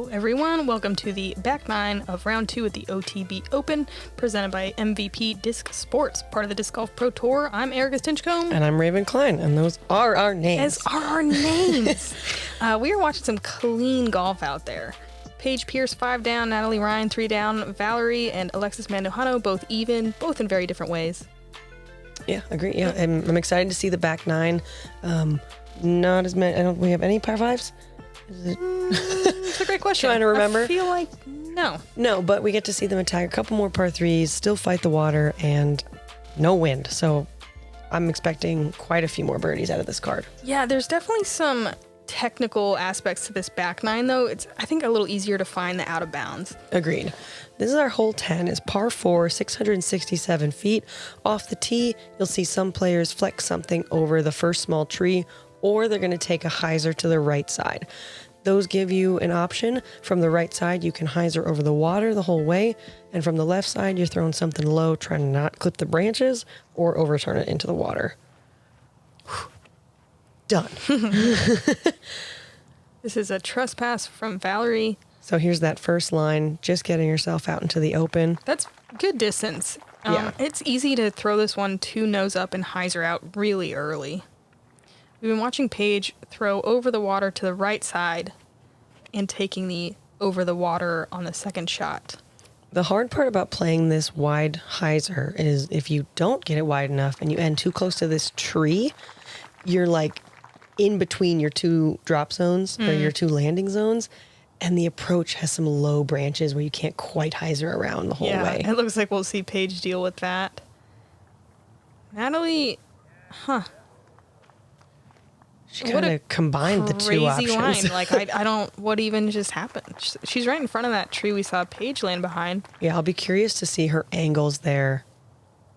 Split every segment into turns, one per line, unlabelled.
Hello everyone, welcome to the back nine of round 2 at the OTB Open, presented by MVP Disc Sports, part of the Disc Golf Pro Tour. I'm Erika Stinchcomb.
And I'm Raven Klein, and those are our names.
As are our names. We are watching some clean golf out there. Paige Pierce 5 down, Natalie Ryan 3 down, Valerie and Alexis Mandujano both even, both in very different ways.
Yeah, agree. Yeah, I'm excited to see the back nine. Not as many. Don't we have any par fives?
It's a great question.
Trying to remember.
I feel like no.
No, but we get to see them attack a couple more par threes, still fight the water, and no wind. So I'm expecting quite a few more birdies out of this card.
Yeah, there's definitely some technical aspects to this back nine, though. It's, I think, a little easier to find the out of bounds.
Agreed. This is our hole 10. It's par 4, 667 feet. Off the tee, you'll see some players flex something over the first small tree, or they're going to take a hyzer to the right side. Those give you an option. From the right side, you can hyzer over the water the whole way, and from the left side, you're throwing something low, trying to not clip the branches or overturn it into the water. Done.
This is a trespass from Valerie.
So here's that first line, just getting yourself out into the open.
That's good distance.
Yeah.
It's easy to throw this one 2 nose up and hyzer out really early. We've been watching Paige throw over the water to the right side and taking the over the water on the second shot.
The hard part about playing this wide hyzer is if you don't get it wide enough and you end too close to this tree, you're like in between your two drop zones or your two landing zones, and the approach has some low branches where you can't quite hyzer around the whole way.
It looks like we'll see Paige deal with that. Natalie,
She kind of combined the two options.
Crazy line. Like, I don't, what even just happened? She's right in front of that tree we saw Paige land behind.
Yeah, I'll be curious to see her angles there,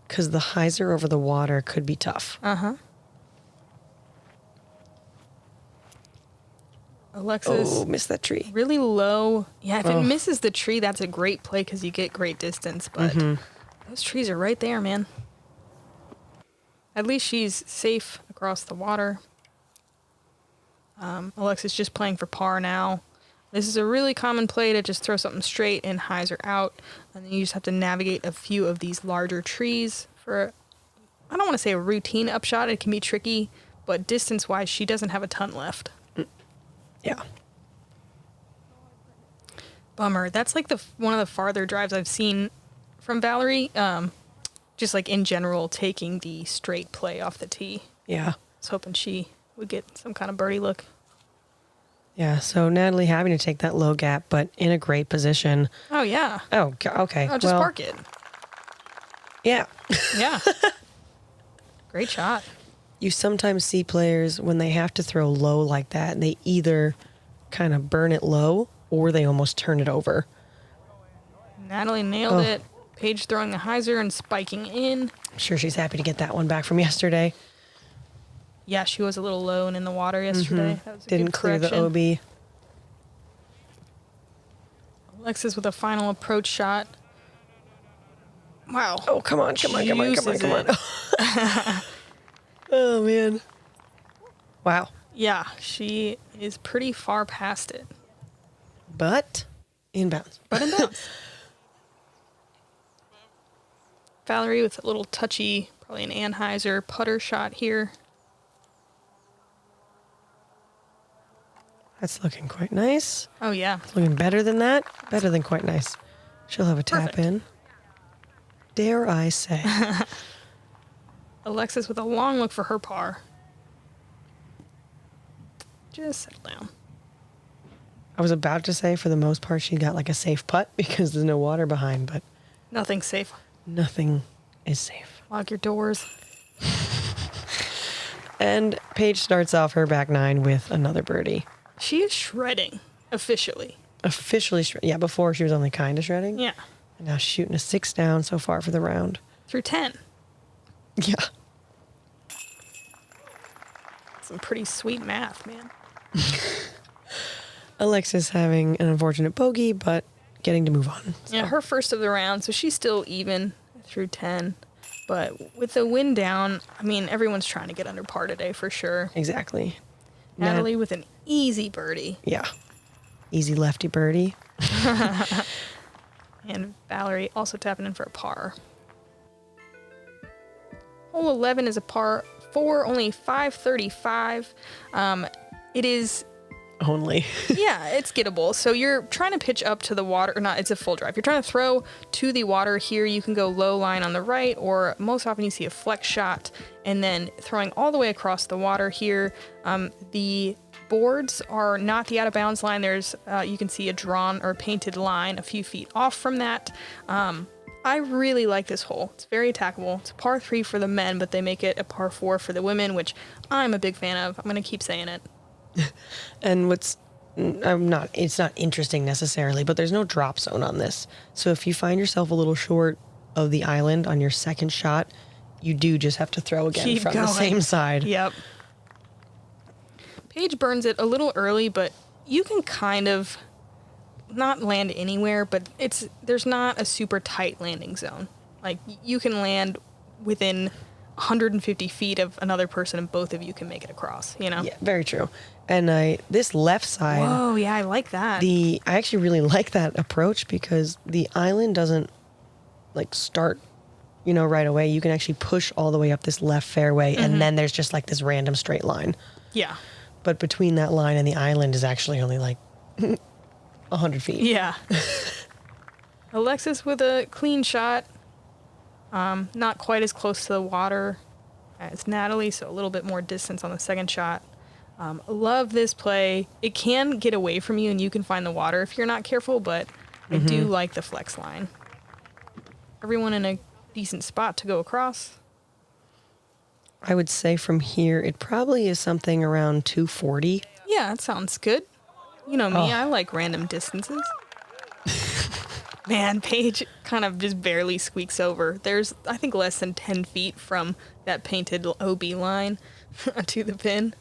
because the hyzer over the water could be tough.
Alexis.
Oh, missed that tree.
Really low. Yeah, if it misses the tree, that's a great play because you get great distance. But those trees are right there, man. At least she's safe across the water. Alexis just playing for par now. This is a really common play to just throw something straight and hyzer out. And then you just have to navigate a few of these larger trees for, I don't want to say a routine upshot. It can be tricky. But distance-wise, she doesn't have a ton left.
Yeah.
Bummer. That's like one of the farther drives I've seen from Valerie. Just like in general, taking the straight play off the tee.
Yeah.
I was hoping she would get some kind of birdie look.
Yeah, so Natalie having to take that low gap, but in a great position.
Oh, yeah.
Oh, okay.
Oh, just park it.
Yeah.
Yeah. Great shot.
You sometimes see players when they have to throw low like that, they either kind of burn it low or they almost turn it over.
Natalie nailed it. Paige throwing the hyzer and spiking in.
I'm sure she's happy to get that one back from yesterday.
Yeah, she was a little low and in the water yesterday. That was a
Didn't
good
clear the
correction.
OB.
Alexis with a final approach shot. Wow.
Oh, come on.
Juices
Oh, man. Wow.
Yeah, she is pretty far past it.
But inbounds.
But in bounds. Valerie with a little touchy, probably an Anheuser putter shot here.
That's looking quite nice.
Oh, yeah.
It's looking better than that. Better than quite nice. She'll have a tap in. Dare I say.
Alexis with a long look for her par. Just settle down.
I was about to say, for the most part, she got like a safe putt because there's no water behind, but
Nothing's safe.
nothing is safe.
Lock your doors.
And Paige starts off her back nine with another birdie.
She is shredding, officially.
Officially, yeah, before she was only kind of shredding.
Yeah.
And now she's shooting a 6 down so far for the round.
Through 10.
Yeah.
Some pretty sweet math, man.
Alexis having an unfortunate bogey, but getting to move on. So.
Yeah, her first of the round, so she's still even through 10. But with the wind down, I mean, everyone's trying to get under par today for sure.
Exactly.
Natalie with an easy birdie.
Yeah. Easy lefty birdie.
And Valerie also tapping in for a par. Hole 11 is a par 4, only 535. It is...
Only.
Yeah, it's gettable. So you're trying to pitch up to the water, or not, it's a full drive. You're trying to throw to the water here. You can go low line on the right, or most often you see a flex shot, and then throwing all the way across the water here. The boards are not the out of bounds line. There's, you can see a drawn or painted line a few feet off from that. I really like this hole. It's very attackable. It's a par 3 for the men, but they make it a par 4 for the women, which I'm a big fan of. I'm going to keep saying it.
And it's not interesting necessarily, but there's no drop zone on this. So if you find yourself a little short of the island on your second shot, you do just have to throw again
Keep
from
going.
the same side.
Yep. Paige burns it a little early, but you can kind of not land anywhere, but there's not a super tight landing zone. Like, you can land within 150 feet of another person and both of you can make it across, you know?
Yeah, very true. And this left side...
Whoa, yeah, I like that.
I actually really like that approach because the island doesn't, like, start, right away. You can actually push all the way up this left fairway, and then there's just, like, this random straight line.
Yeah.
But between that line and the island is actually only, like, 100 feet.
Yeah. Alexis with a clean shot. Not quite as close to the water as Natalie, so a little bit more distance on the second shot. Love this play. It can get away from you and you can find the water if you're not careful, but I do like the flex line. Everyone in a decent spot to go across.
I would say from here, it probably is something around 240.
Yeah, that sounds good. You know me, I like random distances. Man, Paige kind of just barely squeaks over. There's, I think, less than 10 feet from that painted OB line to the pin,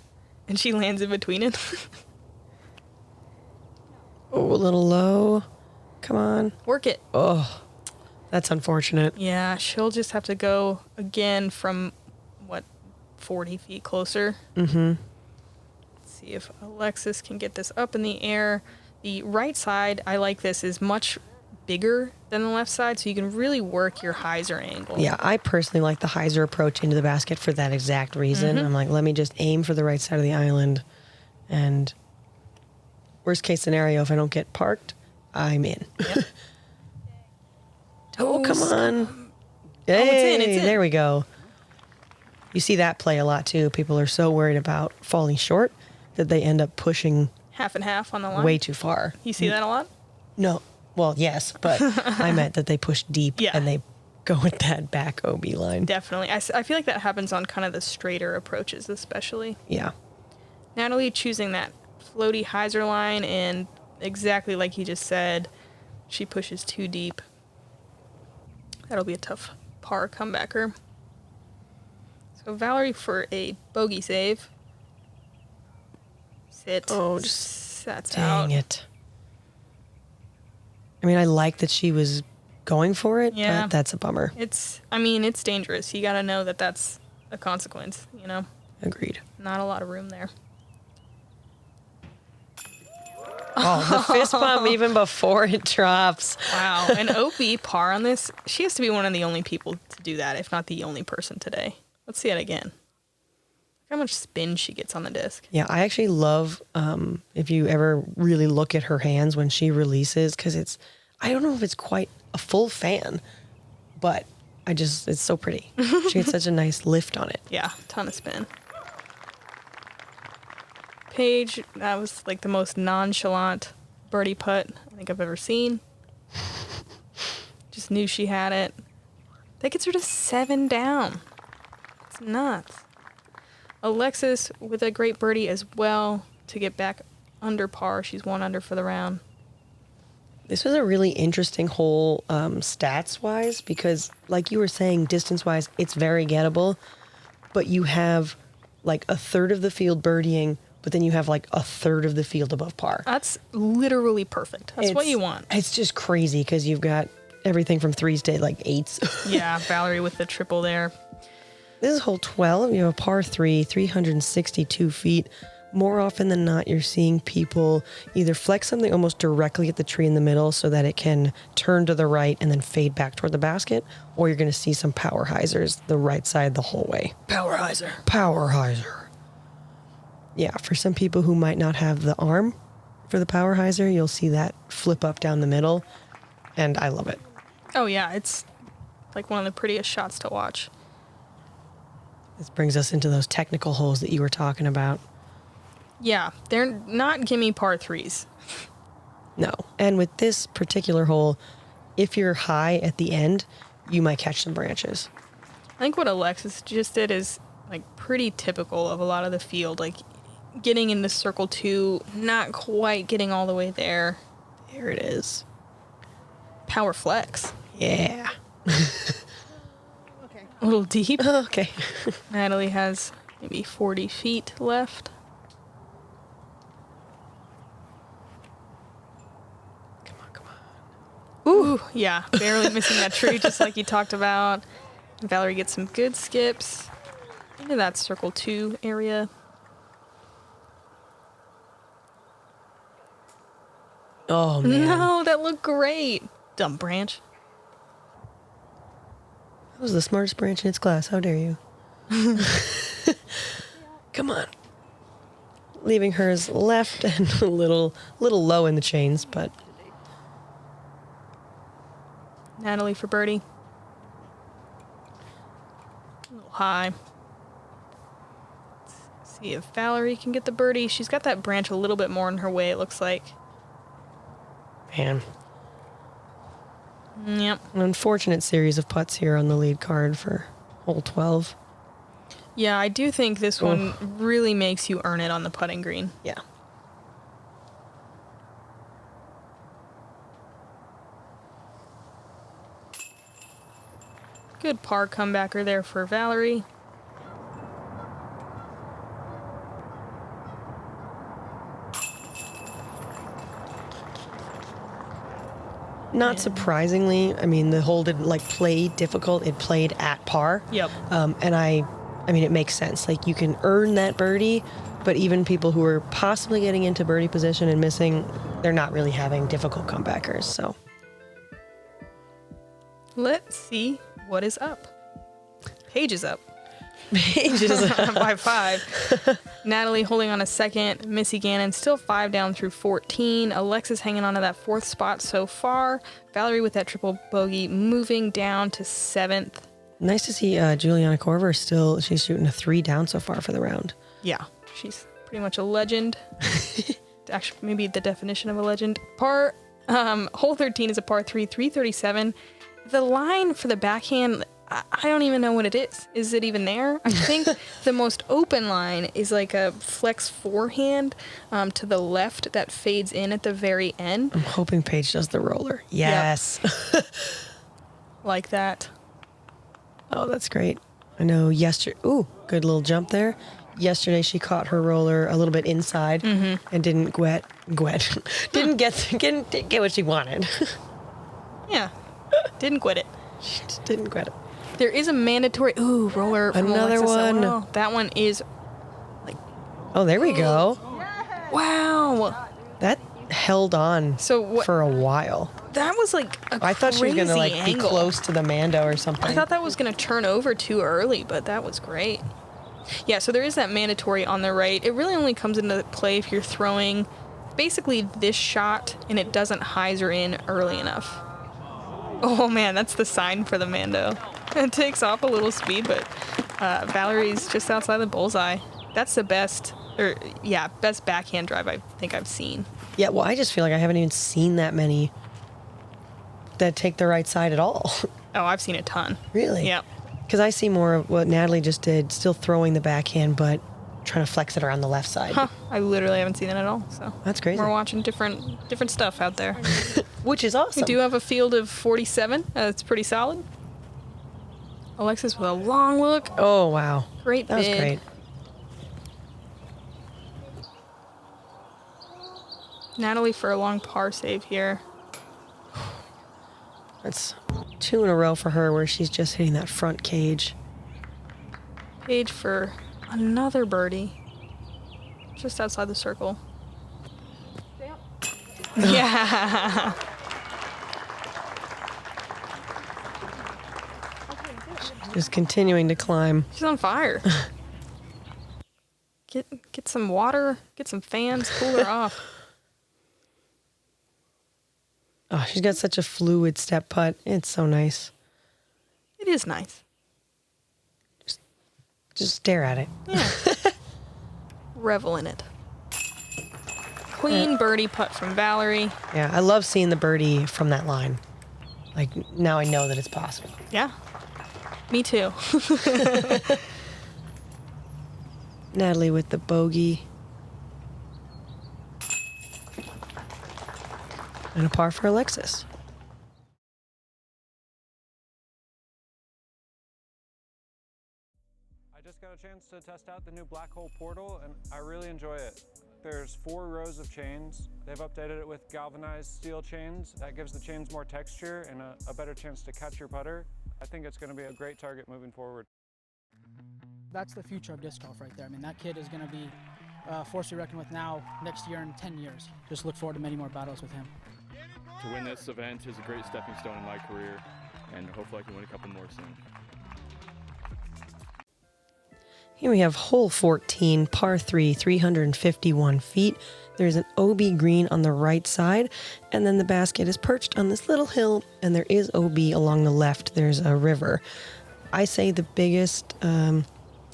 and she lands in between it.
Oh, a little low. Come on.
Work it.
Oh, that's unfortunate.
Yeah, she'll just have to go again from, 40 feet closer.
Mm-hmm.
Let's see if Alexis can get this up in the air. The right side, I like this, is much bigger than the left side, so you can really work your hyzer angle.
Yeah, I personally like the hyzer approach into the basket for that exact reason. I'm like, let me just aim for the right side of the island, and worst case scenario, if I don't get parked, I'm in.
Yep.
Oh, come on.
Hey, it's in.
There we go. You see that play a lot too. People are so worried about falling short that they end up pushing
Half and half on the line.
way too far.
You see that a lot?
No. Well, yes, but I meant that they push deep and they go with that back OB line.
Definitely. I feel like that happens on kind of the straighter approaches especially.
Yeah.
Natalie choosing that floaty hyzer line, and exactly like you just said, she pushes too deep. That'll be a tough par comebacker. So Valerie for a bogey save. Sit.
Oh, just
sets
dang
out.
it. I mean, I like that she was going for it, but that's a bummer.
It's dangerous. You got to know that that's a consequence,
Agreed.
Not a lot of room there.
Oh, the fist bump even before it drops.
Wow. An OB par on this. She has to be one of the only people to do that, if not the only person today. Let's see it again. How much spin she gets on the disc.
Yeah, I actually love, if you ever really look at her hands when she releases, because I don't know if it's quite a full fan, but it's so pretty. She gets such a nice lift on it.
Yeah, ton of spin. Paige, that was like the most nonchalant birdie putt I think I've ever seen. Just knew she had it. That gets her to 7 down. It's nuts. Alexis with a great birdie as well to get back under par. She's 1 under for the round.
This was a really interesting hole stats-wise because, like you were saying, distance-wise, it's very gettable, but you have like a third of the field birdieing, but then you have like a third of the field above par.
That's literally perfect. That's what you want.
It's just crazy because you've got everything from 3s to like 8s.
Yeah, Valerie with the triple there.
This is hole 12. You have a par 3, 362 feet, more often than not, you're seeing people either flex something almost directly at the tree in the middle so that it can turn to the right and then fade back toward the basket, or you're going to see some power hyzers the right side the whole way.
Power hyzer.
Power hyzer. Yeah, for some people who might not have the arm for the power hyzer, you'll see that flip up down the middle, and I love it.
Oh, yeah, it's like one of the prettiest shots to watch.
This brings us into those technical holes that you were talking about.
Yeah, they're not gimme par threes.
No. And with this particular hole, if you're high at the end, you might catch some branches.
I think what Alexis just did is like pretty typical of a lot of the field. Like getting into circle 2, not quite getting all the way there.
There it is.
Power flex.
Yeah.
Okay. A little deep.
Okay.
Natalie has maybe 40 feet left. Ooh, yeah, barely missing that tree, just like you talked about. Valerie gets some good skips into that circle 2 area.
Oh, man.
No, that looked great. Dumb branch.
That was the smartest branch in its class. How dare you? Come on. Leaving hers left and a little low in the chains, but...
Natalie for birdie. A little high. Let's see if Valerie can get the birdie. She's got that branch a little bit more in her way, it looks like.
Man.
Yep.
An unfortunate series of putts here on the lead card for hole 12.
Yeah, I do think this one really makes you earn it on the putting green.
Yeah.
Good par comebacker there for Valerie.
Not surprisingly, I mean, the hole didn't like play difficult. It played at par.
Yep.
And I mean, it makes sense. Like you can earn that birdie, but even people who are possibly getting into birdie position and missing, they're not really having difficult comebackers. So
let's see what is up. Paige is up.
Paige is up
by 5. Natalie holding on a second. Missy Gannon still 5 down through 14. Alexis hanging on to that 4th spot so far. Valerie with that triple bogey moving down to 7th.
Nice to see Juliana Korver still. She's shooting a 3 down so far for the round.
Yeah, she's pretty much a legend. Actually, maybe the definition of a legend. Hole 13 is a par 3, 337. The line for the backhand, I don't even know what it is. Is it even there? I think the most open line is like a flex forehand to the left that fades in at the very end.
I'm hoping Paige does the roller. Yes.
Yep. Like that.
Oh, that's great. I know yesterday. Ooh, good little jump there. Yesterday she caught her roller a little bit inside and didn't didn't get what she wanted.
Yeah. Didn't quit it.
She just didn't quit it.
There is a mandatory roller. From
Another
Alexis
one.
Mandujano. That one is
Oh, there we go.
wow.
That held on for a while.
That was like a
I thought she was gonna like
angle.
be close to the Mando or something.
I thought that was gonna turn over too early, but that was great. Yeah, so there is that mandatory on the right. It really only comes into play if you're throwing basically this shot and it doesn't hyzer in early enough. Oh man, that's the sign for the Mando. It takes off a little speed, but Valerie's just outside the bullseye. That's the best backhand drive I think I've seen.
Yeah, well, I just feel like I haven't even seen that many that take the right side at all.
Oh, I've seen a ton.
Really?
Yeah.
Because I see more of what Natalie just did, still throwing the backhand, but trying to flex it around the left side.
Huh. I literally haven't seen that at all. So
that's crazy.
We're watching different stuff out there.
Which is awesome.
We do have a field of 47. That's pretty solid. Alexis with a long look.
Oh, wow.
Great
That was
bid.
great.
Natalie for a long par save here.
That's 2 in a row for her where she's just hitting that front cage.
Paige for another birdie. Just outside the circle. Yeah.
Just continuing to climb.
She's on fire. Get some water, get some fans, cool her off.
Oh, she's got such a fluid step putt. It's so nice.
It is nice.
Just stare at it.
Yeah. Revel in it. Clean birdie putt from Valerie.
Yeah, I love seeing the birdie from that line. Like, now I know that it's possible.
Yeah. Me too.
Natalie with the bogey. And a par for Alexis.
I just got a chance to test out the new black hole portal, and I really enjoy it. There's 4 rows of chains. They've updated it with galvanized steel chains. That gives the chains more texture and a better chance to catch your putter. I think it's going to be a great target moving forward.
That's the future of disc golf right there. I mean, that kid is going to be a force to reckon with now, next year, and 10 years. Just look forward to many more battles with him.
To win this event is a great stepping stone in my career, and hopefully I can win a couple more soon.
Here we have hole 14, par 3, 351 feet. There's an OB green on the right side, and then the basket is perched on this little hill, and there is OB along the left. There's a river. I say the biggest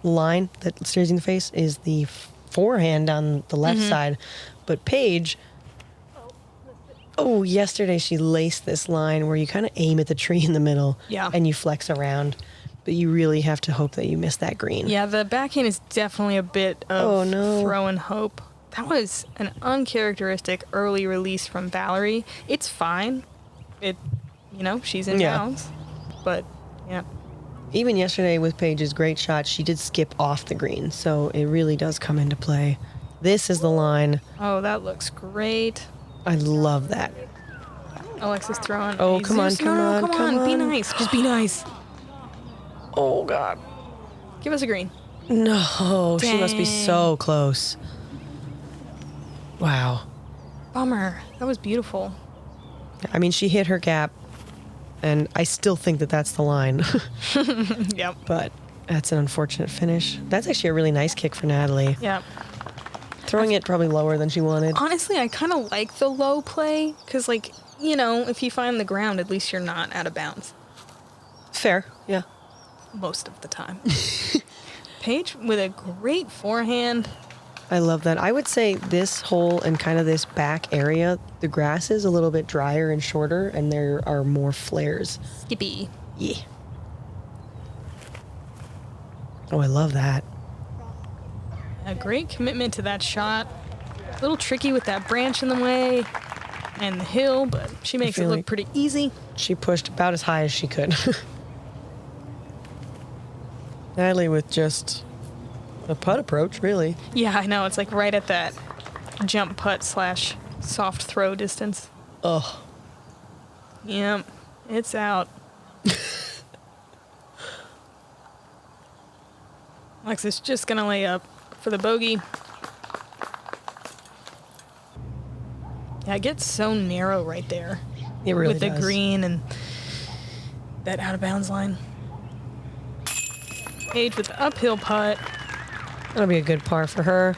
line that stares you in the face is the forehand on the left side, but Paige, yesterday she laced this line where you kind of aim at the tree in the middle, and you flex around. But you really have to hope that you miss that green.
Yeah, the backhand is definitely a bit of throwing hope. That was an uncharacteristic early release from Valerie. It's fine. She's in bounds. But, yeah.
Even yesterday with Paige's great shot, she did skip off the green. So it really does come into play. This is the line.
Oh, that looks great.
I love that.
Alexis throwing.
Oh, come on.
Come on. Be nice. Just be nice.
Oh, God.
Give us a green.
No,
Dang.
She must be so close. Wow.
Bummer. That was beautiful.
I mean, she hit her gap, and I still think that that's the line.
Yep.
But that's an unfortunate finish. That's actually a really nice kick for Natalie.
Yep.
Throwing it probably lower than she wanted.
Honestly, I kind of like the low play because, if you find the ground, at least you're not out of bounds.
Fair, yeah.
Most of the time. Paige with a great forehand.
I love that. I would say this hole and kind of this back area, the grass is a little bit drier and shorter, and there are more flares.
Skippy.
Yeah. Oh, I love that.
A great commitment to that shot. A little tricky with that branch in the way and the hill, but she makes it look pretty easy.
She pushed about as high as she could. Natalie with just a putt approach, really.
Yeah, I know. It's like right at that jump putt / soft throw distance.
Ugh.
Yep. It's out. Alexis just going to lay up for the bogey. Yeah, it gets so narrow right there.
It really
with
does.
the green and that out of bounds line. Paige with the uphill putt.
That'll be a good par for her.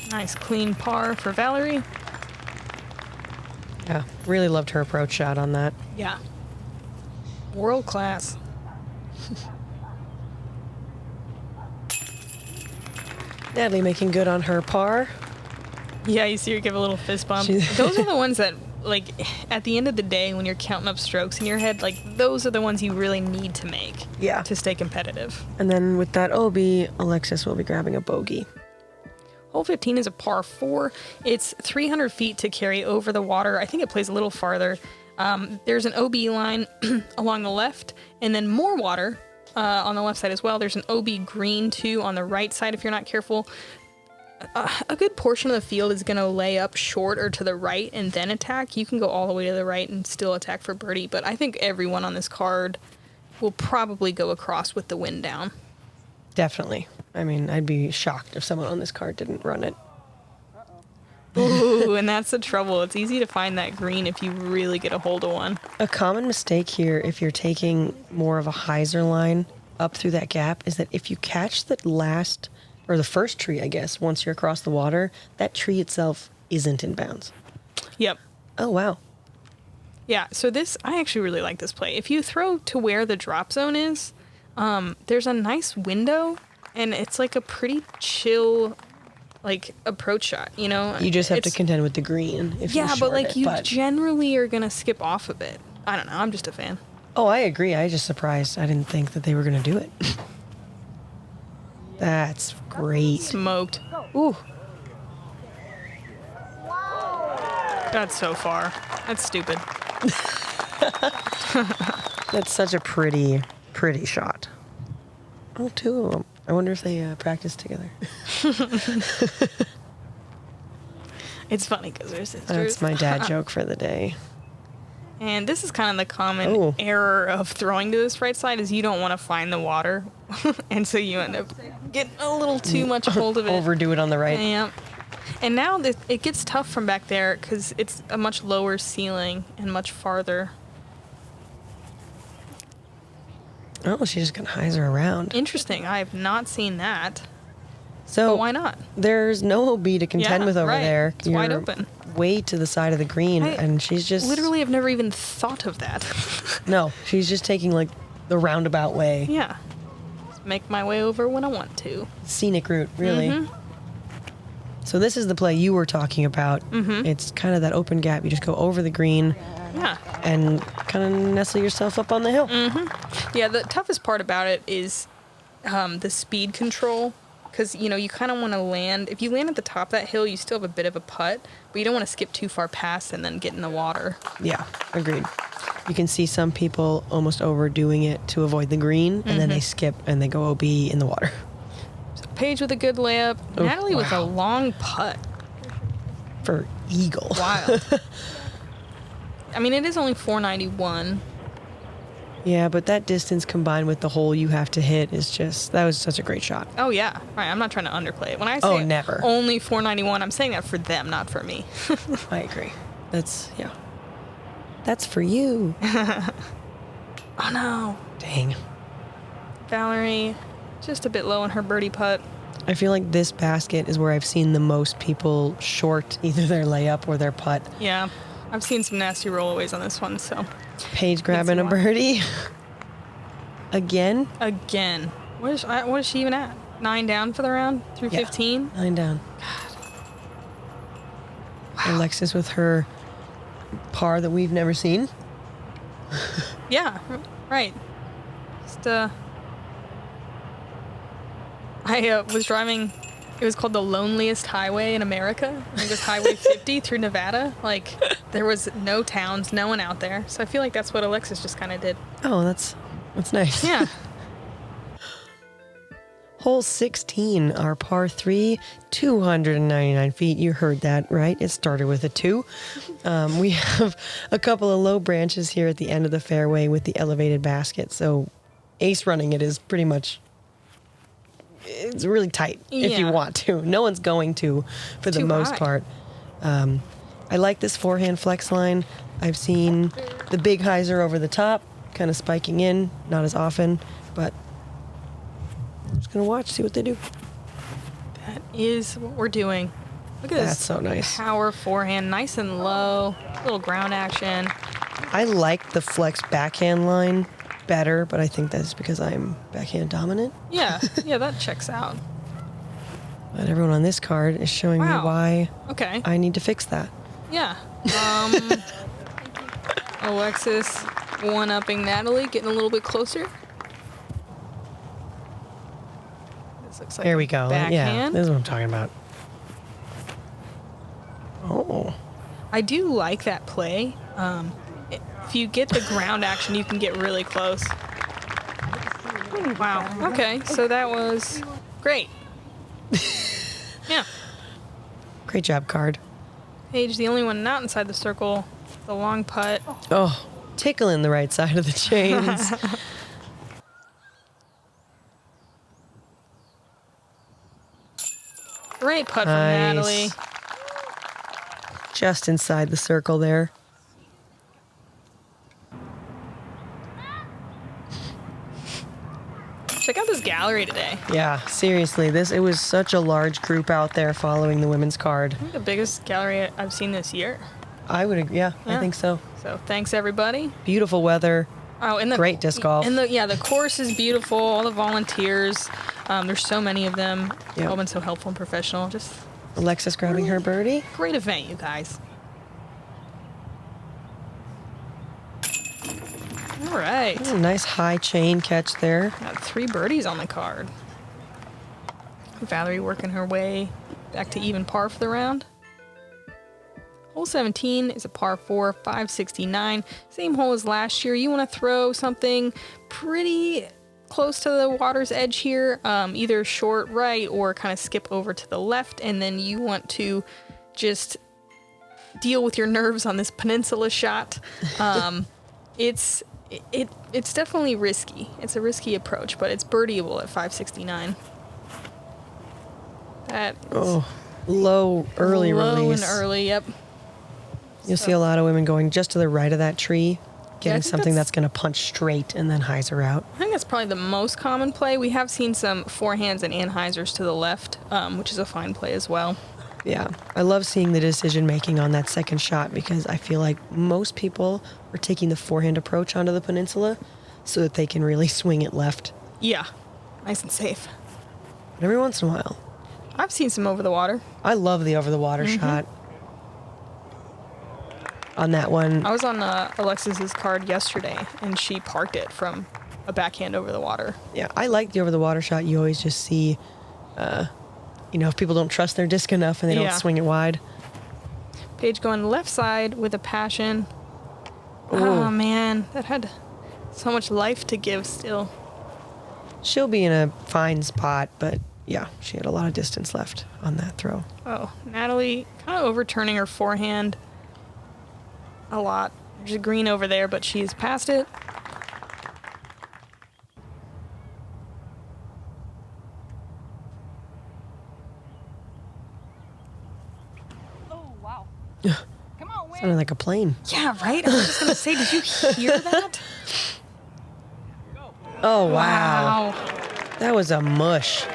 Nice clean par for Valerie.
Yeah, really loved her approach shot on that.
Yeah. World class.
Natalie making good on her par.
Yeah, you see her give a little fist bump. Those are the ones that, at the end of the day, when you're counting up strokes in your head, those are the ones you really need to make to stay competitive.
And then with that OB, Alexis will be grabbing a bogey.
Hole 15 is a par 4. It's 300 feet to carry over the water. I think it plays a little farther. There's an OB line along the left, and then more water on the left side as well. There's an OB green, too, on the right side if you're not careful. a good portion of the field is going to lay up short or to the right and then attack. You can go all the way to the right and still attack for birdie, but I think everyone on this card will probably go across with the wind down.
Definitely. I mean, I'd be shocked if someone on this card didn't run it.
Ooh, and that's the trouble. It's easy to find that green if you really get a hold of one.
A common mistake here, if you're taking more of a hyzer line up through that gap, is that if you catch the last, or the first tree, I guess, once you're across the water, that tree itself isn't in bounds.
Yep.
Oh, wow.
Yeah, so I actually really like this play. If you throw to where the drop zone is, there's a nice window, and it's like a pretty chill, like, approach shot, you know?
You just have to contend with the green if you short
but like,
it,
you generally are going to skip off a bit. I don't know, I'm just a fan.
Oh, I agree. I was just surprised. I didn't think that they were going to do it. That's great.
Smoked.
Ooh.
That's so far. That's stupid.
That's such a pretty shot. Oh, two of them. I wonder if they practice together.
It's funny because they're sisters.
That's my dad joke for the day.
And this is kind of the common error of throwing to this right side is you don't want to find the water. And so you end up getting a little too much hold of it.
Overdo it on the right.
Yeah. And now it gets tough from back there because it's a much lower ceiling and much farther.
Oh, she's just going to hyzer around.
Interesting. I have not seen that.
So
But why not?
There's no OB to contend with over there.
It's wide open.
Way to the side of the green, and she's just...
Literally have never even thought of that.
No, she's just taking, like, the roundabout way.
Yeah. Just make my way over when I want to.
Scenic route, really.
Mm-hmm.
So this is the play you were talking about.
Mm-hmm.
It's kind of that open gap. You just go over the green and kind of nestle yourself up on the hill.
Mm-hmm. Yeah, the toughest part about it is the speed control. Because, you know, you kind of want to land. If you land at the top of that hill, you still have a bit of a putt. But you don't want to skip too far past and then get in the water.
Yeah, agreed. You can see some people almost overdoing it to avoid the green. And then they skip and they go OB in the water.
Paige with a good layup.
Oh,
Natalie with a long putt.
For eagle.
Wild. I mean, it is only 491.
Yeah, but that distance combined with the hole you have to hit is just, that was such a great shot.
Oh, yeah. Right, I'm not trying to underplay it. When I say
never.
Only 491, I'm saying that for them, not for me.
I agree. That's for you.
Oh, no.
Dang.
Valerie, just a bit low on her birdie putt.
I feel like this basket is where I've seen the most people short either their layup or their putt.
Yeah. I've seen some nasty rollaways on this one, so.
Paige grabbing a birdie. Again?
What is she even at? 9 down for the round? Through 15?
9 down. Wow. Alexis with her par that we've never seen.
Yeah, right. Just, I was driving, it was called the loneliest highway in America. I think it was Highway 50 through Nevada. Like, there was no towns, no one out there. So I feel like that's what Alexis just kind of did.
Oh, that's nice.
Yeah.
Hole 16, our par 3, 299 feet. You heard that, right? It started with a 2. We have a couple of low branches here at the end of the fairway with the elevated basket. So ace running it is pretty much... It's really tight if you want to. No one's going to for the most part. I like this forehand flex line. I've seen the big hyzer over the top, kind of spiking in, not as often, but I'm just going to watch, see what they do.
That is what we're doing. Look at this.
That's so nice.
Power forehand, nice and low, little ground action.
I like the flex backhand line better, but I think that's because I'm backhand dominant.
Yeah, that checks out.
But everyone on this card is showing me why I need to fix that.
Yeah. Alexis one-upping Natalie, getting a little bit closer. This looks like
there we go.
backhand.
Yeah, this is what I'm talking about. Oh.
I do like that play. If you get the ground action, you can get really close. Wow. Okay, so that was great. Yeah.
Great job, card.
Paige, the only one not inside the circle. The long putt.
Oh, tickling the right side of the chains.
Great putt from
Nice.
Natalie.
Just inside the circle there.
Check out this gallery today.
Yeah, seriously, it was such a large group out there following the women's card.
I think the biggest gallery I've seen this year.
I
Yeah.
think so.
So thanks everybody.
Beautiful weather.
Oh, and the
Great disc golf.
And the course is beautiful. All the volunteers. There's so many of them.
Yep.
All been so helpful and professional. Just
Alexis grabbing her birdie.
great event, you guys. All right.
Oh, nice high chain catch there.
Got 3 birdies on the card. Valerie working her way back to even par for the round. Hole 17 is a par 4, 569. Same hole as last year. You want to throw something pretty close to the water's edge here, either short right or kind of skip over to the left, and then you want to just deal with your nerves on this peninsula shot. It's definitely risky. It's a risky approach, but it's birdieable at 569. That is
Low early
low
release.
and early. Yep.
You'll see a lot of women going just to the right of that tree, getting
think
something
that's-
that's going to punch straight and then hyzer out.
I think that's probably the most common play. We have seen some forehands and anhyzers to the left, which is a fine play as well.
Yeah, I love seeing the decision making on that second shot because I feel like most people are taking the forehand approach onto the peninsula so that they can really swing it left.
Yeah, nice and safe.
But every once in a while,
I've seen some over the water.
I love the over the water shot. On that one,
I was on Alexis's card yesterday, and she parked it from a backhand over the water.
yeah, I like the over the water shot. You always just see, if people don't trust their disc enough and they
Yeah.
don't swing it wide.
Paige going left side with a passion.
Ooh.
Oh man, that had so much life to give still.
She'll be in a fine spot, but yeah, she had a lot of distance left on that throw.
Oh, Natalie kind of overturning her forehand a lot. There's a green over there, but she's past it.
Oh, wow. Come on, Win.
Sounded like a plane.
Yeah, right? I was just going to say, did you hear that?
Oh, wow. That was a mush.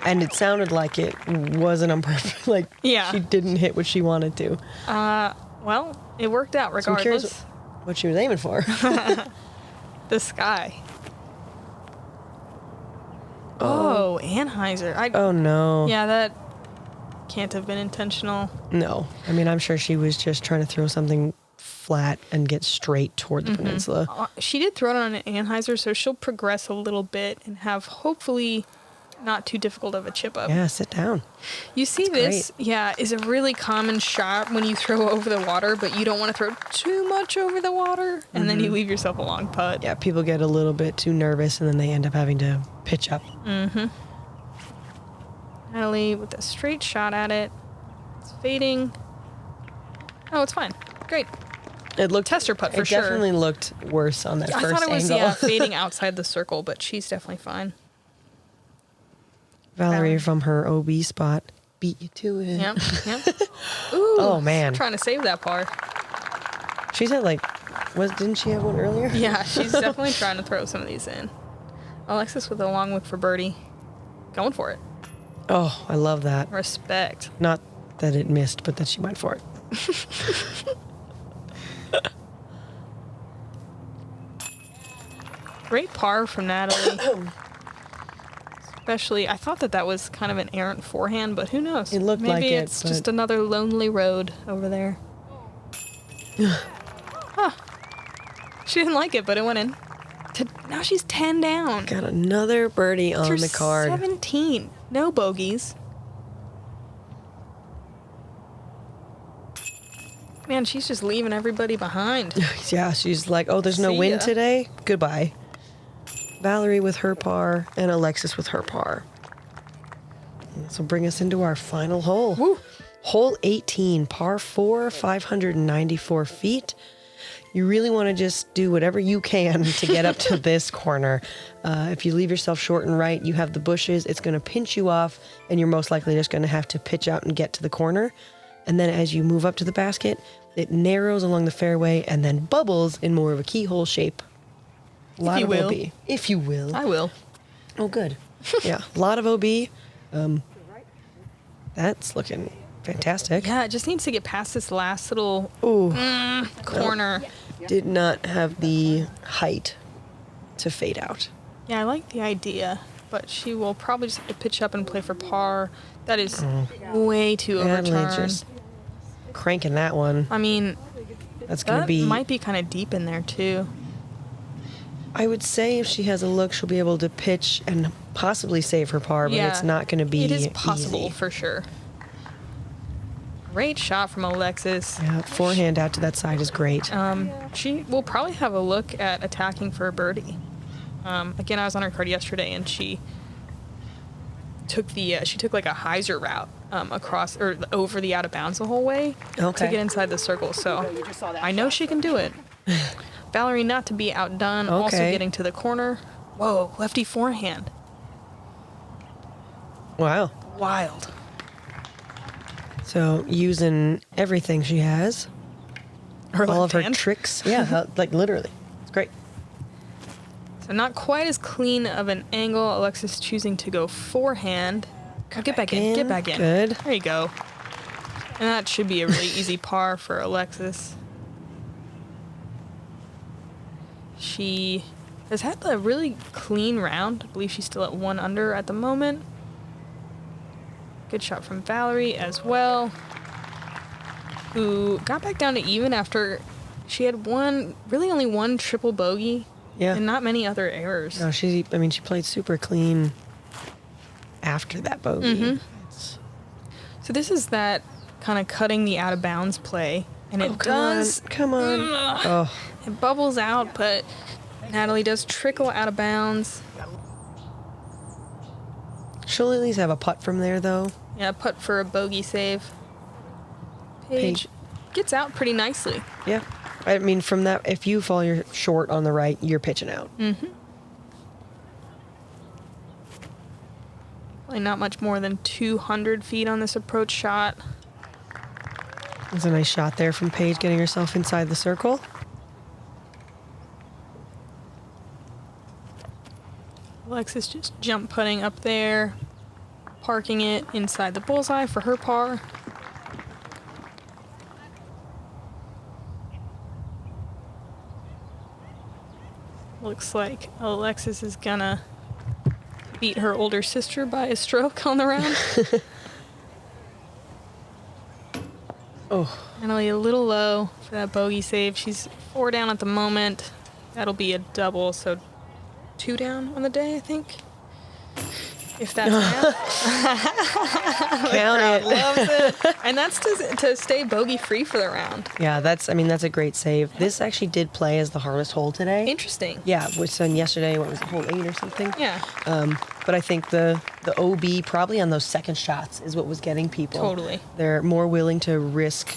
And it sounded like it wasn't on purpose. Like,
Yeah.
she didn't hit what she wanted to.
Well, it worked out
So I'm curious
regardless.
what she was aiming for.
The sky. Oh, Anheuser.
Oh, no.
Yeah, that can't have been intentional.
No. I mean, I'm sure she was just trying to throw something flat and get straight toward the peninsula.
She did throw it on an Anheuser, so she'll progress a little bit and have hopefully not too difficult of a chip up.
Yeah, sit down.
You see this, is a really common shot when you throw over the water, but you don't want to throw too much over the water, and then you leave yourself a long putt.
Yeah, people get a little bit too nervous and then they end up having to pitch up.
Natalie with a straight shot at it. It's fading. Oh, it's fine. Great.
It looked
Tester putt for
it
sure.
definitely looked worse on that
I
first
thought it was
angle.
fading outside the circle, but she's definitely fine.
Valerie from her OB spot beat you to it.
Yep. Ooh,
Oh, man.
trying to save that par.
She's had didn't she have one earlier?
Yeah, she's definitely trying to throw some of these in. Alexis with a long whip for birdie. Going for it.
Oh, I love that.
Respect.
Not that it missed, but that she went for it.
Great par from Natalie. Especially, I thought that was kind of an errant forehand, but who knows?
It looked
Maybe
like it,
it's just
but-
another lonely road over there. She didn't like it, but it went in. Now she's 10 down.
Got another birdie on
Through
the card.
17. No bogeys. Man, she's just leaving everybody behind.
Yeah, she's like, oh, there's no
See
win
ya.
today? Goodbye. Valerie with her par and Alexis with her par. This will bring us into our final hole.
Woo.
Hole 18, par 4, 594 feet. You really want to just do whatever you can to get up to this corner. If you leave yourself short and right, you have the bushes. It's going to pinch you off, and you're most likely just going to have to pitch out and get to the corner. And then as you move up to the basket, it narrows along the fairway and then bubbles in more of a keyhole shape. A lot of OB. If you will.
I will.
Oh, good. Yeah, a lot of OB. That's looking fantastic.
Yeah, it just needs to get past this last little corner.
Did not have the height to fade out.
Yeah, I like the idea, but she will probably just have to pitch up and play for par. That is way too overturned.
Just cranking that one.
I mean,
That's going to
that
be...
might be kind of deep in there, too.
I would say if she has a look, she'll be able to pitch and possibly save her par, but it's not going to be easy.
It is possible, for sure. Great shot from Alexis.
Yeah, forehand out to that side is great.
She will probably have a look at attacking for a birdie. Again, I was on her card yesterday, and she took like a hyzer route across or over the out of bounds the whole way to get inside the circle. So I know she can do it. Valerie, not to be outdone, also getting to the corner. Whoa, lefty forehand.
Wow.
Wild.
So using everything she has, all of her tricks. Yeah, like literally. It's great.
So not quite as clean of an angle. Alexis choosing to go forehand. Get back in. Get back in.
Good.
There you go. And that should be a really easy par for Alexis. She has had a really clean round. I believe she's still at 1 under at the moment. Good shot from Valerie as well, who got back down to even after she had only one triple bogey.
Yeah.
And not many other errors.
No, she played super clean after that bogey.
Mm-hmm. So this is that kind of cutting the out of bounds play. And it does.
Come on. Oh.
It bubbles out, but Natalie does trickle out of bounds.
She'll at least have a putt from there, though.
Yeah, putt for a bogey save. Paige gets out pretty nicely.
Yeah. I mean, from that, if you fall short on the right, you're pitching out.
Mm-hmm. Probably not much more than 200 feet on this approach shot.
There's a nice shot there from Paige getting herself inside the circle.
Alexis just jump putting up there, parking it inside the bullseye for her par. Looks like Alexis is gonna beat her older sister by a stroke on the round. Natalie a little low for that bogey save. She's 4 down at the moment. That'll be a double, so 2 down on the day, I think. If that's math.
Count it.
Loves it. And that's to stay bogey free for the round.
Yeah, that's a great save. This actually did play as the hardest hole today.
Interesting.
Yeah, which on yesterday, what was it, hole 8 or something?
Yeah.
But I think the OB probably on those second shots is what was getting people.
Totally.
They're more willing to risk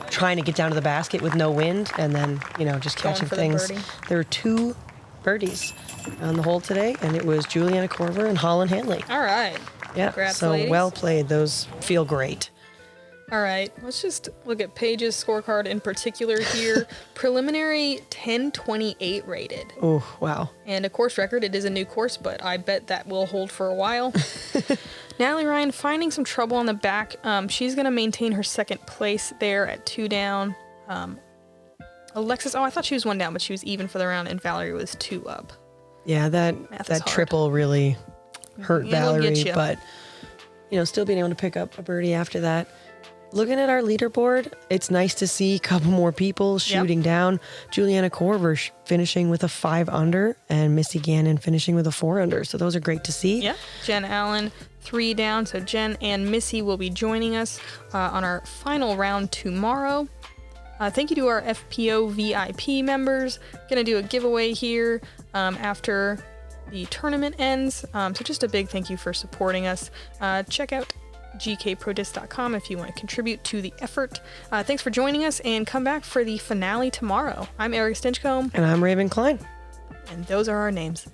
trying to get down to the basket with no wind and then, just catching things. There were 2 birdies on the hole today, and it was Juliana Korver and Holland Hanley.
All right.
Yeah,
Congrats,
so
ladies.
well played. Those feel great.
All right, let's just look at Paige's scorecard in particular here. Preliminary 1028 rated.
Oh, wow.
And a course record. It is a new course, but I bet that will hold for a while. Natalie Ryan finding some trouble on the back. She's going to maintain her second place there at 2 down. Alexis, I thought she was 1 down, but she was even for the round, and Valerie was 2 up.
Yeah, that triple really hurt Valerie, but still being able to pick up a birdie after that. Looking at our leaderboard, it's nice to see a couple more people shooting down. Juliana Korver finishing with a 5 under, and Missy Gannon finishing with a 4 under. So those are great to see.
Yeah. Jen Allen 3 down. So Jen and Missy will be joining us on our final round tomorrow. Thank you to our FPO VIP members. Gonna do a giveaway here after the tournament ends. So just a big thank you for supporting us. Check out gkprodisc.com if you want to contribute to the effort. Thanks for joining us, and come back for the finale tomorrow. I'm Erika Stinchcomb.
And I'm Raven Klein.
And those are our names.